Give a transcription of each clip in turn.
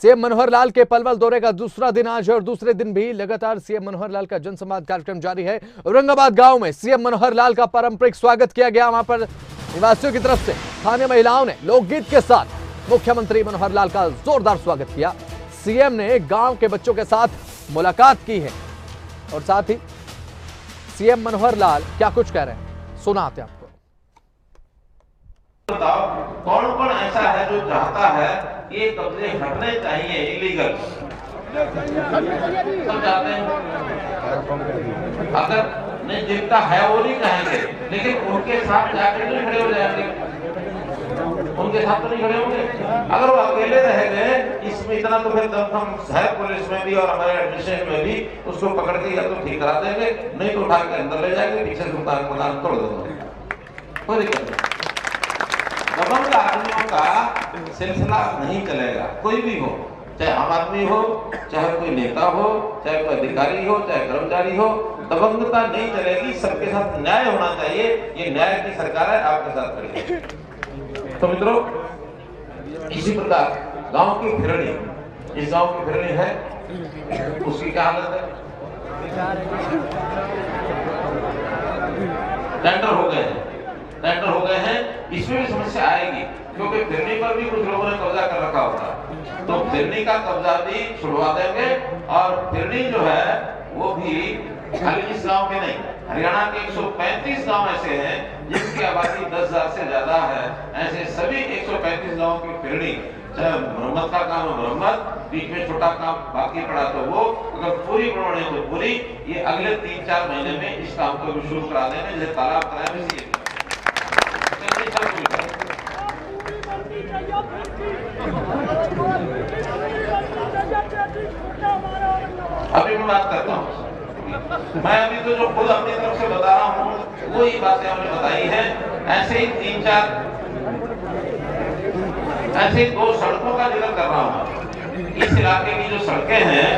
CM Manohar Lal के पलवल दौरे का दूसरा दिन आज और दूसरे दिन भी लगातार सीएम मनोहर लाल का जनसंवाद कार्यक्रम जारी है। औरंगाबाद गांव में सीएम मनोहर लाल का पारंपरिक स्वागत किया गया। वहां पर निवासियों की तरफ से स्थानीय महिलाओं ने लोकगीत के साथ मुख्यमंत्री मनोहर लाल का जोरदार स्वागत किया। सीएम ने गांव के बच्चों के साथ मुलाकात की है और साथ ही सीएम मनोहर लाल क्या कुछ कह रहे हैं सुनाते हैं आपको। बताओ कौन कौन ऐसा है जो चाहता है कि ये कब्जे हटने चाहिए इलीगल, सब चाहते हैं। अगर नहीं जिनका है वो नहीं कहेंगे, लेकिन उनके साथ जाके नहीं खड़े हो जाएंगे, उनके साथ तो नहीं खड़े होंगे। अगर वो अकेले रह गए इसमें इतना तो फिर हम है पुलिस में भी और हमारे एडमिनिस्ट्रेशन में भी उसको पकड़ के या तो ठीक करा देंगे, नहीं तो उठा के अंदर ले जाएंगे, पीछे से मकान तोड़ देंगे। कोई दिक्कत नहीं। दबंग आदमियों का सिलसिला नहीं चलेगा, कोई भी हो, चाहे आम आदमी हो, चाहे कोई नेता हो, चाहे कोई अधिकारी हो, चाहे कर्मचारी हो, दबंगता नहीं चलेगी। सबके साथ न्याय होना चाहिए। ये न्याय की सरकार है, आपके साथ खड़ी है। तो मित्रों, इसी प्रकार गांव की फिरनी, इस गांव की फिरनी है, उसकी क्या हालत है? टेंडर हो गए हैं, टेंडर हो गए हैं। इसमें भी समस्या आएगी क्योंकि फिरनी पर भी कुछ लोगों ने कब्जा कर रखा होता, तो फिरनी का कब्जा भी छुड़वा देंगे। और फिरनी जो है वो भी खाली इस गांव के नहीं, हरियाणा के 135 गांव ऐसे हैं जिनकी आबादी 10,000 से ज्यादा है। ऐसे सभी 135 गांव की फिरनी, चाहे मरम्मत का काम है मरम्मत, बीच में छोटा काम बाकी पड़ा तो वो, अगर पूरी बनवानी है तो पूरी। ये अगले 3-4 महीने में इस काम को भी शुरू करा देंगे, जैसे तालाब कराए वैसे। अभी मैं बात करता हूँ, मैं अभी तो जो खुद अपनी तरफ से बता रहा हूँ वो ही बातें हमने बताई हैं। ऐसे ही 3-4 ऐसे 2 सड़कों का जिक्र कर रहा हूँ। इस इलाके की जो सड़कें हैं,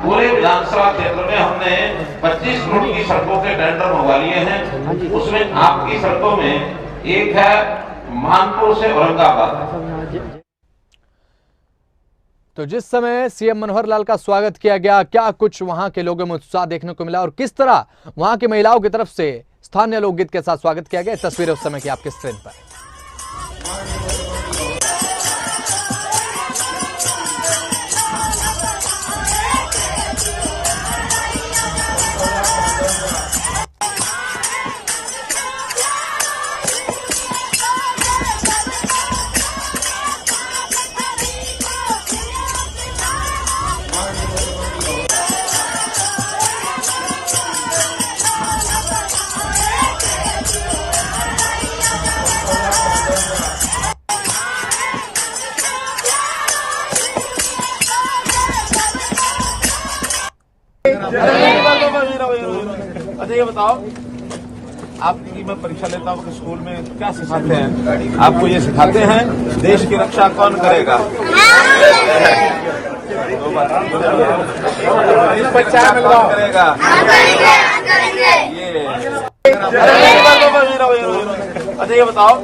पूरे विधानसभा क्षेत्र में हमने 25 करोड़ की सड़कों के टेंडर मंगवा लिए हैं। उसमें आपकी सड़कों में एक है मानपुर से औरंगाबाद। तो जिस समय सीएम मनोहर लाल का स्वागत किया गया, क्या कुछ वहां के लोगों में उत्साह देखने को मिला और किस तरह वहां की महिलाओं की तरफ से स्थानीय लोकगीत के साथ स्वागत किया गया, तस्वीरें उस समय की आपके स्क्रीन पर। अच्छा ये बताओ, आपकी मैं परीक्षा लेता हूँ कि स्कूल में क्या सिखाते हैं? आपको ये सिखाते हैं देश की रक्षा कौन करेगा? करेगा ये। अच्छा ये बताओ,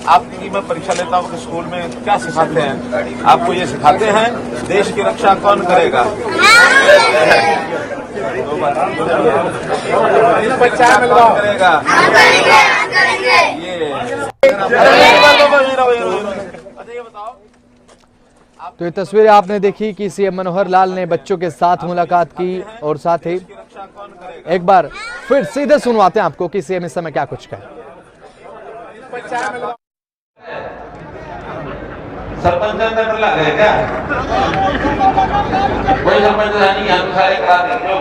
आपकी मैं परीक्षा लेता हूँ कि स्कूल में क्या सिखाते हैं? आपको ये सिखाते हैं देश की रक्षा कौन करेगा? करेगा ये। तो ये तस्वीरें आपने देखी कि सीएम मनोहर लाल ने बच्चों के साथ मुलाकात की और साथ ही एक बार फिर सीधे सुनवाते हैं आपको कि सीएम इस समय क्या कुछ कहे। सरपंच अंदर लग गए क्या? कोई सरपंच नहीं, हम सारे करा देंगे।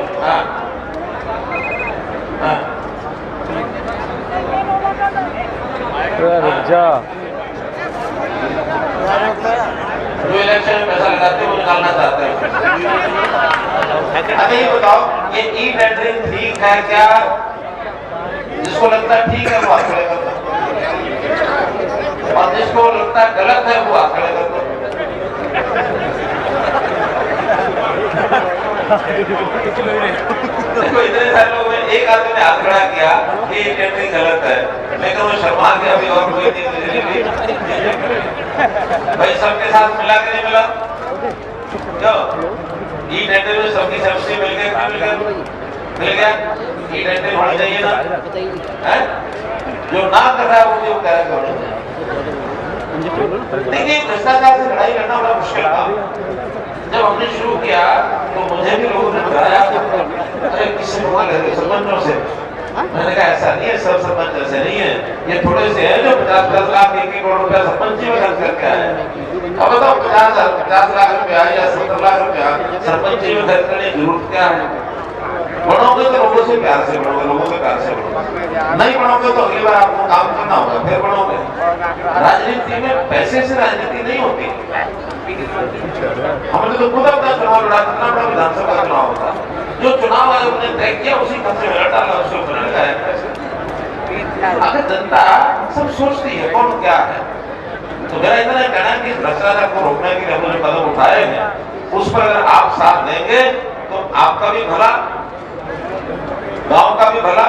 जो इलेक्शन में पैसा लगाते हैं वो निकालना चाहते हैं। अच्छा ये बताओ, ये ई टेंडरिंग ठीक है क्या? जिसको लगता है ठीक है वो हाथ खड़े कर दो, और जिसको लगता है गलत है वो हाथ खड़े कर दो। देखो इतने सारे लोग में एक आदमी ने हाथ खड़ा किया कि ये टेंडरिंग गलत है, लेकिन वो शर्मा के अभी और कोई नहीं भाई सबके साथ मिला के नहीं मिला। क्यों ई टेंडर में सबकी सब्सिडी मिल गया, मिल गया ई टेंडर होना चाहिए ना, है जो ना कर रहा है वो जो कह रहा है। देखिए भ्रष्टाचार से लड़ाई करना बड़ा मुश्किल काम। जब हमने शुरू किया तो मुझे भी लोगों ने बताया, अरे किसी सरपंचों से, मैंने कहा ऐसा नहीं है, सब सरपंच ऐसे नहीं है, ये थोड़े से हैं जो 50-50 लाख 1 करोड़ रुपया सरपंच में खर्च करके आए। अब बताओ 50 लाख रुपया या 70 लाख रुपया सरपंच में खर्च करने की जरूरत क्या है? बढ़ोगे तो लोगों से प्यार से बढ़ोगे, लोगों से प्यार से बढ़ोगे, नहीं बढ़ोगे तो अगली बार आपको काम करना होगा, फिर बढ़ोगे। राजनीति में पैसे से राजनीति नहीं होती। हमने तो खुद अपना चुनाव लड़ा, कितना बड़ा विधानसभा का चुनाव होता, जो चुनाव आयोग ने तय किया उसी खर्चे में डाला, उसको बनाने का है। अगर जनता सब सोचती है कौन क्या है, तो मेरा इतना कहना है कि भ्रष्टाचार को रोकने के लिए हमने जो कदम उठाए हैं उस पर अगर आप साथ देंगे तो आपका भी भला, गांव का भी भला,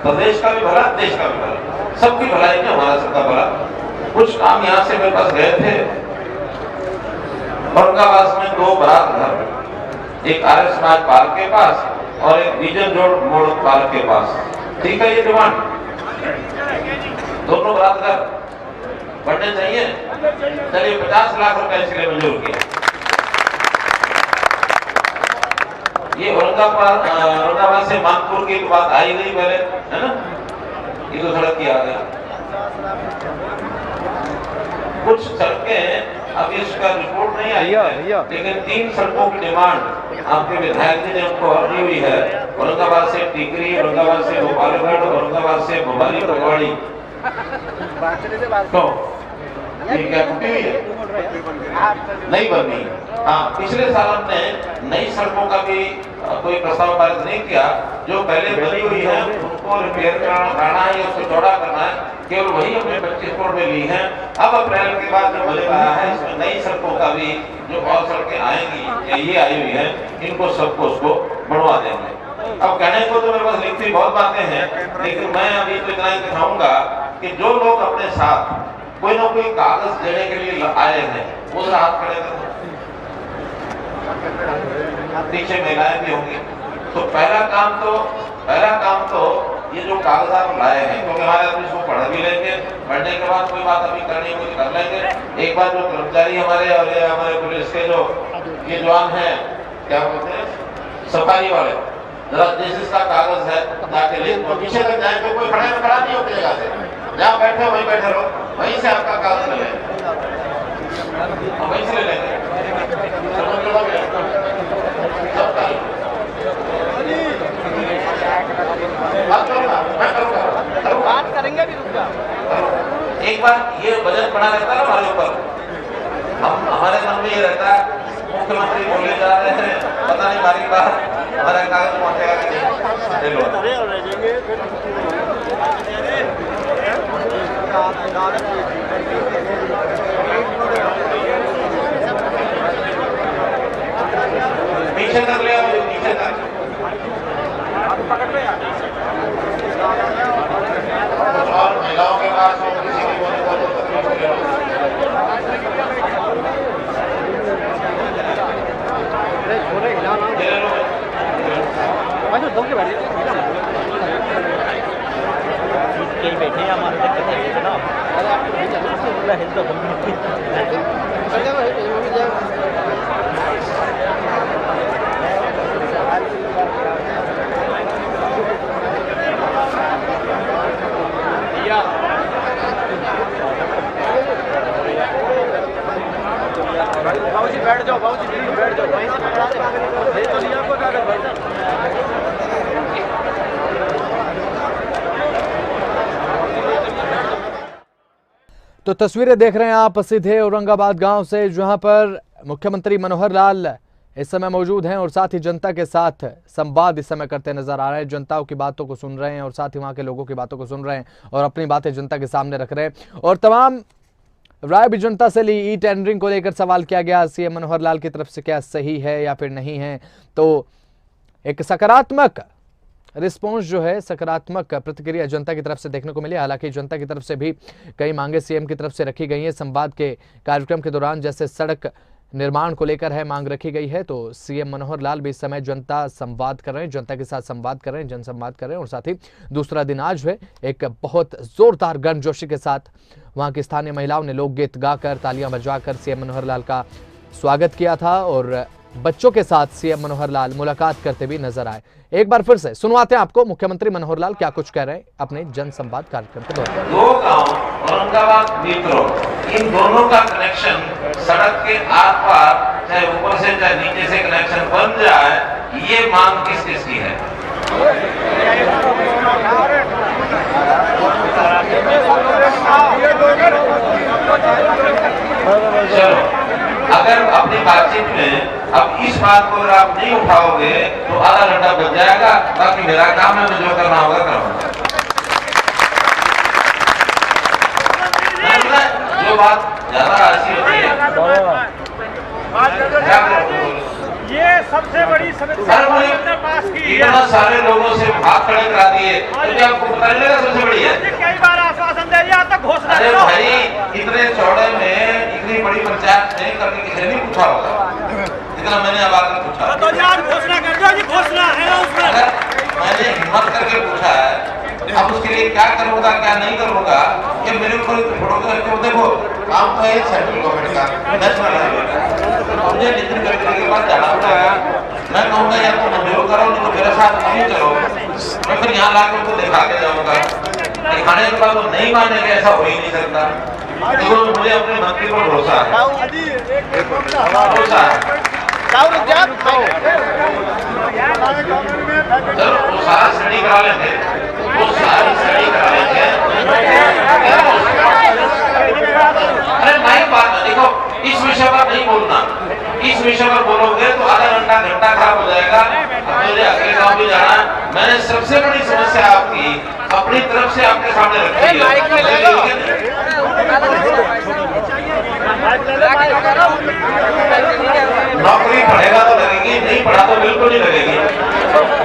प्रदेश का भी भला, देश का भी भला, सबकी भलाई में हमारा सबका भला। कुछ काम यहाँ से मेरे पास गए थे औरंगाबाद में 2 बारात घर, एक आर्य समाज पार्क के पास और एक विजन जोड़ मोड़ पार्क के पास, ठीक है ये डिमांड, दोनों बारात घर बढ़ने चाहिए। चलिए 50 लाख रुपए इसके लिए मंजूर किया। ये औरंगाबाद से मानपुर की बात आई नहीं पहले, है ना, ये तो सड़क की आ गया। कुछ सड़कें अब इसका रिपोर्ट नहीं आई है, लेकिन 3 सड़कों की डिमांड आपके विधायक जी ने हमको दी हुई है। औरंगाबाद से टीकरी, औरंगाबाद से गोपालगढ़, औरंगाबाद से भोपाली पगवाड़ी। तो ये क्या टूटी हुई है, नहीं बननी। हाँ, पिछले साल हमने नई सड़कों का भी कोई प्रस्ताव पारित नहीं किया, जो पहले बनी हुई है उनको रिपेयर कराना है या उसको चौड़ा करना है, केवल वही हमने 25 करोड़ में ली है। अब अप्रैल के बाद जो बजट आया है इसमें नई सड़कों का भी जो और सड़कें आएंगी, ये आई हुई है, इनको सबको उसको बढ़वा देंगे। अब कहने को तो मेरे पास लिखती बहुत बातें हैं, लेकिन मैं अभी तो इतना ही दिखाऊंगा कि जो लोग अपने साथ कोई ना कोई कागज देने के लिए आए हैं वो हाथ खड़े कर, पीछे महिलाएं भी होंगी। तो पहला काम तो ये जो कागजात लाए हैं, क्योंकि हमारे आदमी इसको पढ़ भी लेंगे, पढ़ने के बाद कोई बात अभी करनी कुछ कर लेंगे। एक बार जो कर्मचारी हमारे और ये हमारे पुलिस के जो ये जवान हैं, क्या बोलते हैं, सफाई वाले, जरा जिस इसका कागज है जाके ले, पीछे तक जाएंगे, कोई खड़ा नहीं होती जगह से, जहाँ बैठे वहीं बैठे रहो, वहीं से आपका कागज ले लें, वहीं से ले लेंगे। बात करेंगे भी, एक बार ये बजट बना रहता है ना हमारे ऊपर, हम हमारे मन में ये रहता है मुख्यमंत्री बोले जा रहे हैं, पता नहीं हमारी बात हमारा कागज पहुंचेगा कि नहीं। पीछे तक ले आओ, पीछे तक और महिलाओं के पास हो, किसी की बोले बैठे हमारे बाबूजी बैठ जाओ, बैठ जाओ, वहीं से पकड़ा दे तो लिया आपको कागज भाई साहब। तो तस्वीरें देख रहे हैं आप सीधे औरंगाबाद गांव से, जहां पर मुख्यमंत्री मनोहर लाल इस समय मौजूद हैं और साथ ही जनता के साथ संवाद इस समय करते नजर आ रहे हैं। जनताओं की बातों को सुन रहे हैं और साथ ही वहां के लोगों की बातों को सुन रहे हैं और अपनी बातें जनता के सामने रख रहे हैं। और तमाम राय भी जनता से ली। ई टेंडरिंग को लेकर सवाल किया गया सीएम मनोहर लाल की तरफ से, क्या सही है या फिर नहीं है। तो एक सकारात्मक रिस्पॉन्स जो है, सकारात्मक प्रतिक्रिया जनता की तरफ से देखने को मिली। हालांकि जनता की तरफ से भी कई मांगे सीएम की तरफ से रखी गई हैं संवाद के कार्यक्रम के दौरान, जैसे सड़क निर्माण को लेकर है, मांग रखी गई है। तो सीएम मनोहर लाल भी इस समय जनता संवाद कर रहे हैं, जनता के साथ संवाद कर रहे हैं, जनसंवाद कर रहे हैं। और साथ ही दूसरा दिन आज है, एक बहुत जोरदार गर्मजोशी के साथ वहां की स्थानीय महिलाओं ने लोकगीत गाकर, तालियां बजाकर सीएम मनोहर लाल का स्वागत किया था। और बच्चों के साथ सीएम मनोहर लाल मुलाकात करते भी नजर आए। एक बार फिर से सुनवाते हैं आपको मुख्यमंत्री मनोहर लाल क्या कुछ कह रहे हैं अपने जनसंवाद कार्यक्रम के दौरान। दो गांव औरंगाबाद मीट्रो, इन दोनों का कनेक्शन सड़क के आर पार, चाहे ऊपर से चाहे नीचे से कनेक्शन बन जाए, ये मांग किस किस की है? चलो, अगर अपनी बातचीत में अब इस बात को अगर आप नहीं उठाओगे तो आधा घंटा बच जाएगा। बाकी मेरा काम है, मुझे जो करना होगा करूंगा। जो बात ज्यादा ऐसी होती है, ये सबसे बड़ी समस्या हमने पास की है। इतना सारे लोगों से भाग खड़े करा दिए, तो आपको पता नहीं लगा सबसे बड़ी है। कई बार आश्वासन दे दिया, तक घोषणा अरे करो। भाई, इतने चौड़े में इतनी बड़ी पंचायत नहीं करके किसी ने पूछा होगा, इतना मैंने आवाज में पूछा। तो यार घोषणा कर दो, ये घोषणा है उसमें। अगर मैंने हिम्मत करके पूछा है, अब उसके लिए क्या करूंगा क्या नहीं करूंगा, ये मेरे ऊपर फोटो क्यों? देखो, काम तो है सेंट्रल गवर्नमेंट का, नेशनल है, मुझे नितिन गडकरी के पास जाना पड़ेगा। मैं कहूँगा या तो मंजूर करो, नहीं तो मेरे साथ नहीं चलो, मैं फिर यहाँ लाकर उनको दिखा के जाऊंगा। दिखाने के बाद वो नहीं मानेंगे, ऐसा हो ही नहीं सकता। देखो, मुझे अपने मंत्री पर भरोसा है, भरोसा है। चलो, वो सारा स्टडी करा लेंगे, वो सारी स्टडी करा लेंगे। अरे नहीं, बात देखो, इस विषय पर नहीं बोलना। इस विषय पर बोलोगे तो आधा घंटा खराब हो जाएगा। मुझे अगले गाँव भी जाना है। मैंने सबसे बड़ी समस्या आपकी अपनी तरफ से आपके सामने रखी है। नौकरी पढ़ेगा तो लगेगी, नहीं पढ़ा तो बिल्कुल नहीं लगेगी।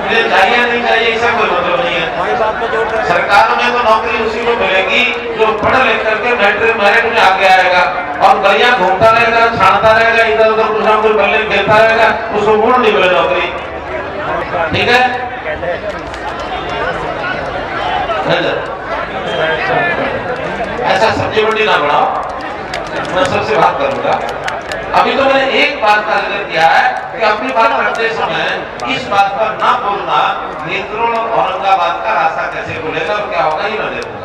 मुझे चाहिए नहीं चाहिए इसका कोई मतलब नहीं है। सरकार में तो नौकरी उसी को मिलेगी जो पढ़ लिख करके मेरिट में आगे आएगा और गलियां घूमता रहेगा, छानता रहेगा, इधर उधर कुछ ना कुछ बल्ले खेलता रहेगा, उसको मूड नहीं मिले नौकरी। ठीक है, ऐसा सब्जी मंडी ना बढ़ाओ, मैं सबसे बात करूंगा। अभी तो मैंने एक बात का जिक्र किया है कि अपनी बात करते समय इस बात पर ना बोलना नेत्रों और औरंगाबाद का रास्ता कैसे खुलेगा और क्या होगा, ये ना देखो।